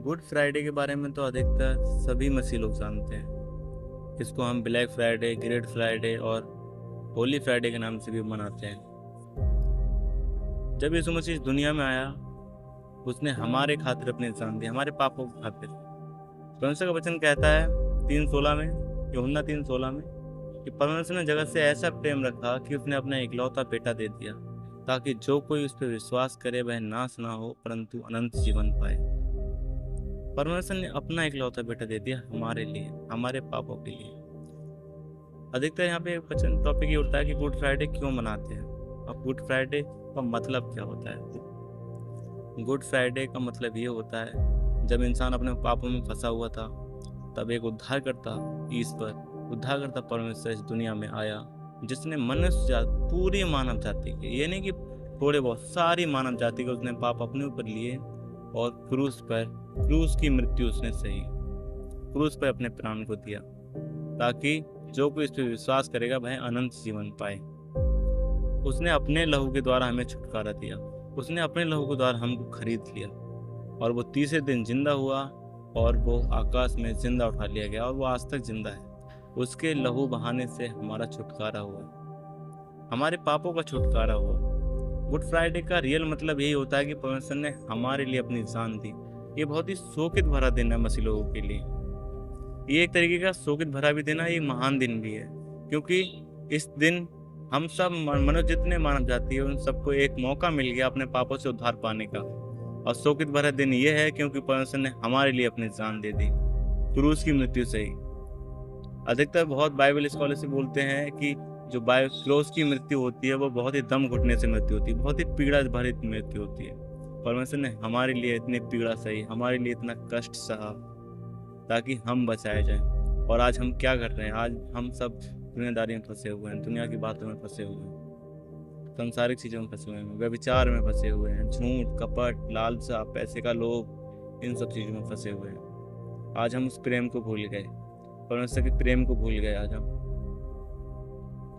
Good Friday के बारे में तो अधिकतर सभी मसीह लोग जानते हैं। इसको हम ब्लैक फ्राइडे, ग्रेट फ्राइडे और होली फ्राइडे के नाम से भी मनाते हैं। जब यीशु मसीह इस दुनिया में आया, उसने हमारे खातिर अपनी जान दी, हमारे पापों के खातिर। परमेश्वर का वचन कहता है 3:16 में, यूहन्ना 3:16 में, कि परमेश्वर ने जगत से ऐसा प्रेम रखा कि उसने अपना इकलौता बेटा दे दिया, ताकि जो कोई उस पर विश्वास करे वह नाश ना हो परंतु अनंत जीवन पाए। परमेश्वर ने अपना इकलौता बेटा दे दिया हमारे लिए, हमारे पापों के लिए। अधिकतर यहाँ पे वचन टॉपिक ये उठता है कि गुड फ्राइडे क्यों मनाते हैं। अब गुड फ्राइडे का मतलब क्या होता है? गुड फ्राइडे का मतलब ये होता है, जब इंसान अपने पापों में फंसा हुआ था, तब एक उद्धारकर्ता ईश्वर, उद्धारकर्ता परमेश्वर इस दुनिया में आया, जिसने मनुष्य जाति, पूरी मानव जाति के, ये नहीं कि थोड़े बहुत, सारी मानव जाति के उसने पाप अपने ऊपर लिए और क्रूस की मृत्यु उसने सही, क्रूस पर अपने प्राण को दिया, ताकि जो कोई इस पर विश्वास करेगा वह अनंत जीवन पाए। उसने अपने लहू के द्वारा हमें छुटकारा दिया, उसने अपने लहू के द्वारा हमको खरीद लिया, और वो तीसरे दिन जिंदा हुआ और वो आकाश में जिंदा उठा लिया गया, और वो आज तक जिंदा है। उसके लहू बहाने से हमारा छुटकारा हुआ, हमारे पापों का छुटकारा हुआ। गुड फ्राइडे का रियल मतलब यही होता है कि परमेश्वर ने हमारे लिए अपनी जान दी। ये बहुत ही शोकित भरा दिन है मसीह लोगों के लिए। ये एक तरीके का शोकित भरा भी दिन है, ये महान दिन भी है, क्योंकि इस दिन हम सब मनुष्य, जितने मानव जाति है, उन सबको एक मौका मिल गया अपने पापों से उद्धार पाने का। और शोकित भरा दिन ये है क्योंकि परमेश्वर ने हमारे लिए अपनी जान दे दी, क्रूस की मृत्यु से ही। अधिकतर बहुत बाइबल स्कॉलर से बोलते हैं कि जो क्रूस की मृत्यु होती है वो बहुत ही दम घुटने से मृत्यु होती है, बहुत ही पीड़ा भरी मृत्यु होती है। परमेश्वर ने हमारे लिए इतनी पीड़ा सही, हमारे लिए इतना कष्ट सहा, ताकि हम बचाए जाएं। और आज हम क्या कर रहे हैं? आज हम सब दुनियादारी में फंसे हुए हैं, दुनिया की बातों में फंसे हुए हैं, सांसारिक चीज़ों में फंसे हुए हैं, व्यभिचार में फंसे हुए हैं, झूठ, कपट, लालसा, पैसे का लोभ, इन सब चीज़ों में फंसे हुए हैं। आज हम उस प्रेम को भूल गए, परमेश्वर के प्रेम को भूल गए। आज हम,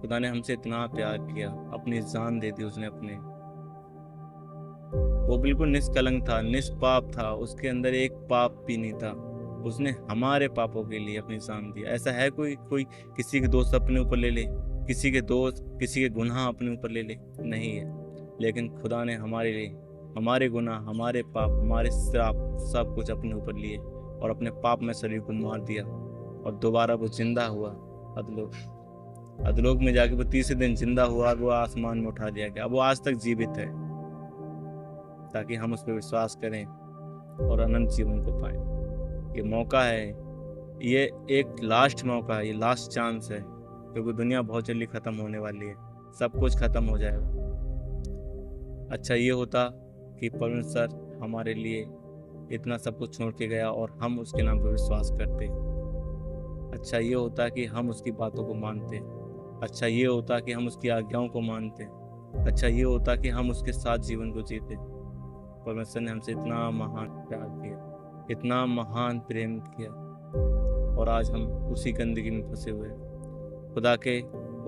खुदा ने हमसे इतना प्यार किया, अपनी जान दे दी उसने अपने। वो बिल्कुल निष्कलंक था, निष्पाप था, उसके अंदर एक पाप भी नहीं था। उसने हमारे पापों के लिए अपनी जान दी। ऐसा है कोई कोई किसी के दोस्त अपने ऊपर ले ले, किसी के दोस्त, किसी के गुनाह अपने ऊपर ले ले? नहीं है। लेकिन खुदा ने हमारे लिए हमारे गुनाह, हमारे पाप, हमारे श्राप, सब कुछ अपने ऊपर लिए और अपने पाप में शरीर को मार दिया, और दोबारा वो जिंदा हुआ। अधलोक में जाके वो तीसरे दिन जिंदा हुआ और वो आसमान में उठा दिया गया। वो आज तक जीवित है, ताकि हम उस पर विश्वास करें और अनंत जीवन को पाएं। ये मौका है, ये एक लास्ट मौका है, ये लास्ट चांस है, क्योंकि दुनिया बहुत जल्दी खत्म होने वाली है, सब कुछ खत्म हो जाएगा। अच्छा ये होता कि परमेश्वर हमारे लिए इतना सब कुछ छोड़ के गया और हम उसके नाम पर विश्वास करते। अच्छा ये होता कि हम उसकी बातों को मानते। अच्छा ये होता कि हम उसकी आज्ञाओं को मानते। अच्छा ये होता कि हम उसके साथ जीवन को जीते। परमेश्वर ने हमसे इतना महान प्यार किया, इतना महान प्रेम किया, और आज हम उसी गंदगी में फंसे हुए हैं। खुदा के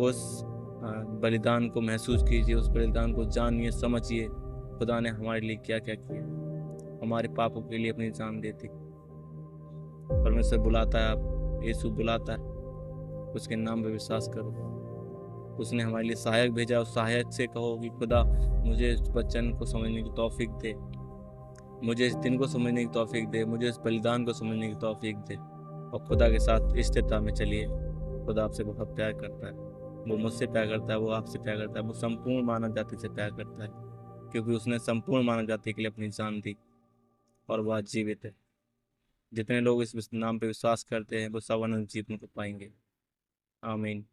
उस बलिदान को महसूस कीजिए, उस बलिदान को जानिए, समझिए खुदा ने हमारे लिए क्या क्या किया। हमारे पापों के लिए अपनी जान देती। परमेश्वर बुलाता है, आप यीशु बुलाता है, उसके नाम पर विश्वास करो। उसने हमारे लिए सहायक भेजा, उस सहायक से कहो कि खुदा मुझे इस वचन को समझने की तौफीक दे, मुझे इस दिन को समझने की तौफीक दे, मुझे इस बलिदान को समझने की तौफीक दे। और खुदा के साथ स्थिरता में चलिए। खुदा आपसे बहुत प्यार करता है, वो मुझसे प्यार करता है, वो आपसे प्यार करता है, वो संपूर्ण मानव जाति से प्यार करता है, क्योंकि उसने संपूर्ण मानव जाति के लिए अपनी जान दी और वह जीवित है। जितने लोग इस नाम पे विश्वास करते हैं वो सब अनंत जीवन को पाएंगे। आमीन।